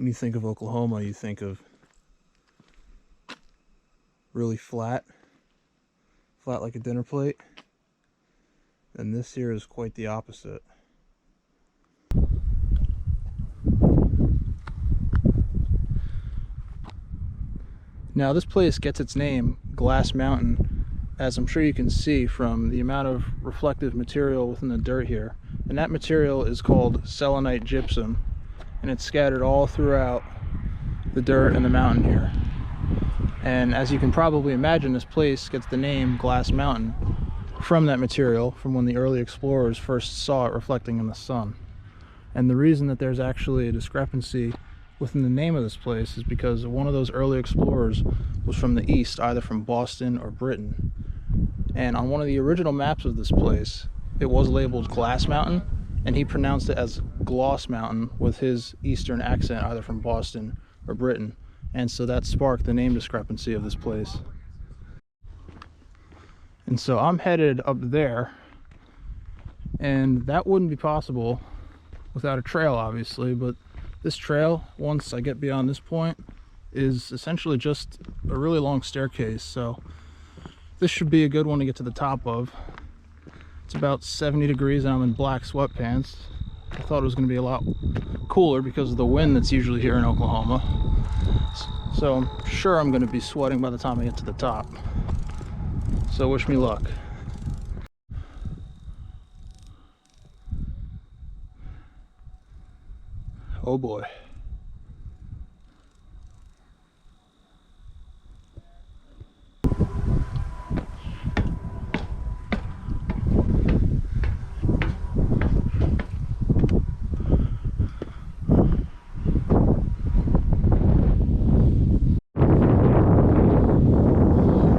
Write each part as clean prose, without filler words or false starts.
When you think of Oklahoma, you think of really flat like a dinner plate. And this here is quite the opposite. Now this place gets its name, Glass Mountain, as I'm sure you can see from the amount of reflective material within the dirt here. And that material is called selenite gypsum, and it's scattered all throughout the dirt and the mountain here. And as you can probably imagine, this place gets the name Glass Mountain from that material, from when the early explorers first saw it reflecting in the sun. And the reason that there's actually a discrepancy within the name of this place is because one of those early explorers was from the east, either from Boston or Britain. And on one of the original maps of this place, it was labeled Glass Mountain, and he pronounced it as Gloss Mountain with his eastern accent, either from Boston or Britain. And so that sparked the name discrepancy of this place. And so I'm headed up there, and that wouldn't be possible without a trail, obviously, but this trail, once I get beyond this point, is essentially just a really long staircase. So this should be a good one to get to the top of. It's about 70 degrees and I'm in black sweatpants. I thought it was going to be a lot cooler because of the wind that's usually here in Oklahoma. So I'm sure I'm going to be sweating by the time I get to the top. So wish me luck. Oh boy.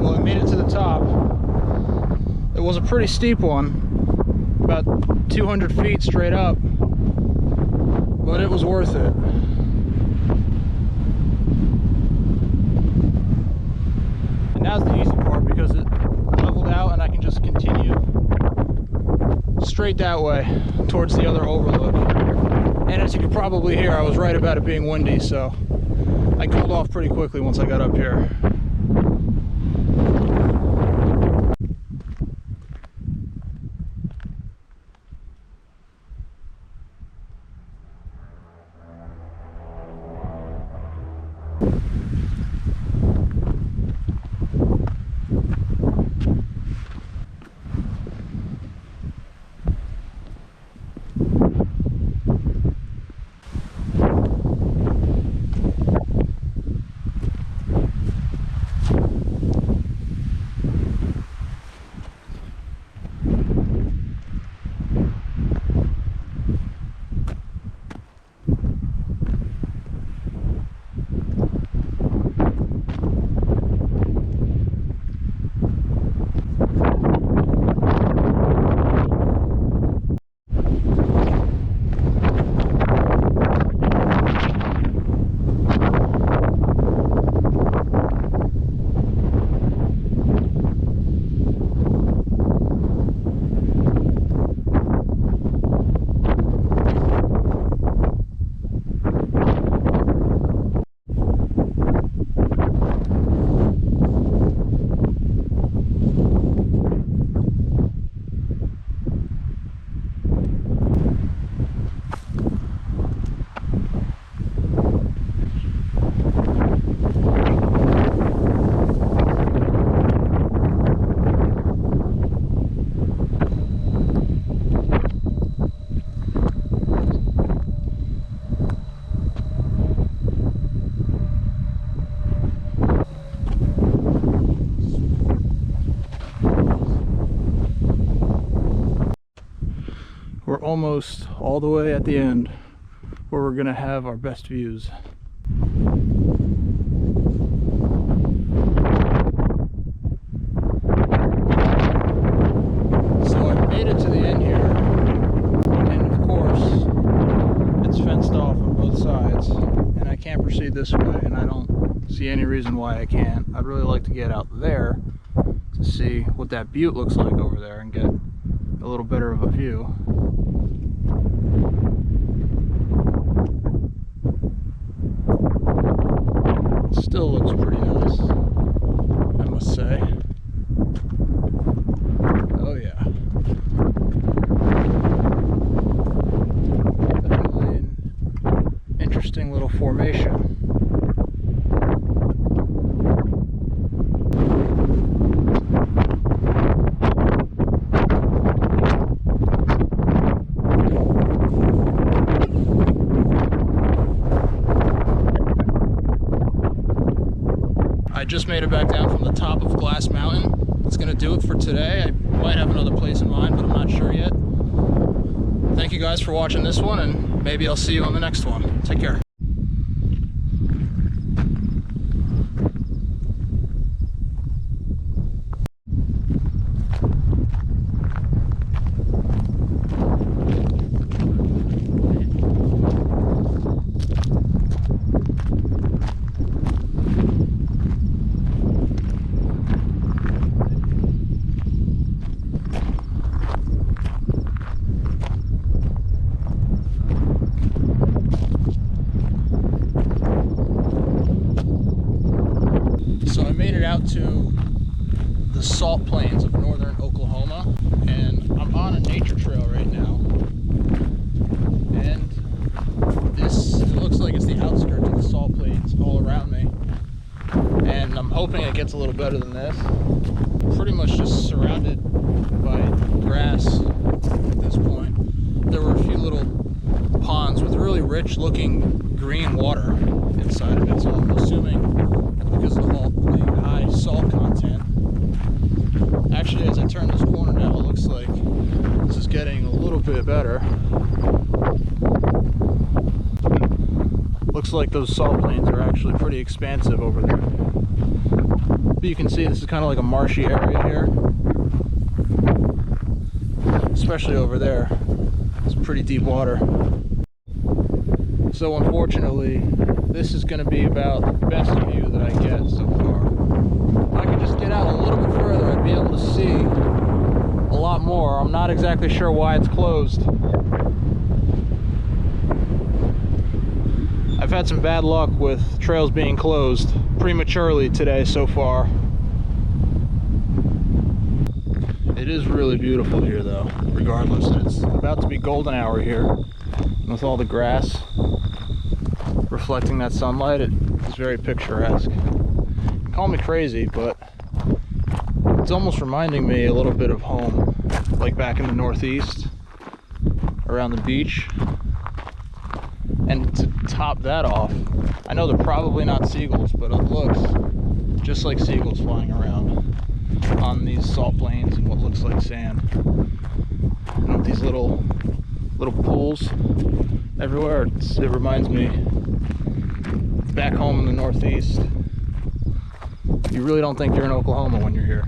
Well, I made it to the top. It was a pretty steep one, about 200 feet straight up, but it was worth it. And now's the easy part because it leveled out and I can just continue straight that way towards the other overlook. And as you can probably hear, I was right about it being windy, so I cooled off pretty quickly once I got up here. We're almost all the way at the end where we're gonna have our best views. So I made it to the end here, and of course it's fenced off on both sides, and I can't proceed this way, and I don't see any reason why I can't. I'd really like to get out there to see what that butte looks like over there and get a little better of a view. interesting little formation. I just made it back down from the top of Glass Mountain. That's going to do it for today. I might have another place in mind, but I'm not sure yet. Thank you guys for watching this one, and maybe I'll see you on the next one. Take care. So I made it out to the salt plains of northern Oklahoma, and I'm on a nature trail right now. And it looks like it's the outskirts of the salt plains all around me. And I'm hoping it gets a little better than this. Pretty much just surrounded by grass at this point. There were a few little ponds with really rich looking green water inside of it, so I'm assuming because of the high salt content. Actually, as I turn this corner now, it looks like this is getting a little bit better. Looks like those salt plains are actually pretty expansive over there. But you can see this is kind of like a marshy area here. Especially over there. It's pretty deep water. So unfortunately, this is going to be about the best view that I get so far. If I could just get out a little bit further, I'd be able to see a lot more. I'm not exactly sure why it's closed. I've had some bad luck with trails being closed prematurely today so far. It is really beautiful here though, regardless. It's about to be golden hour here, and with all the grass reflecting that sunlight, it's very picturesque. Call me crazy, but it's almost reminding me a little bit of home, like back in the Northeast, around the beach. And to top that off, I know they're probably not seagulls, but it looks just like seagulls flying around on these salt plains and what looks like sand. And with these little pools everywhere, it reminds me back home in the Northeast. You really don't think you're in Oklahoma when you're here.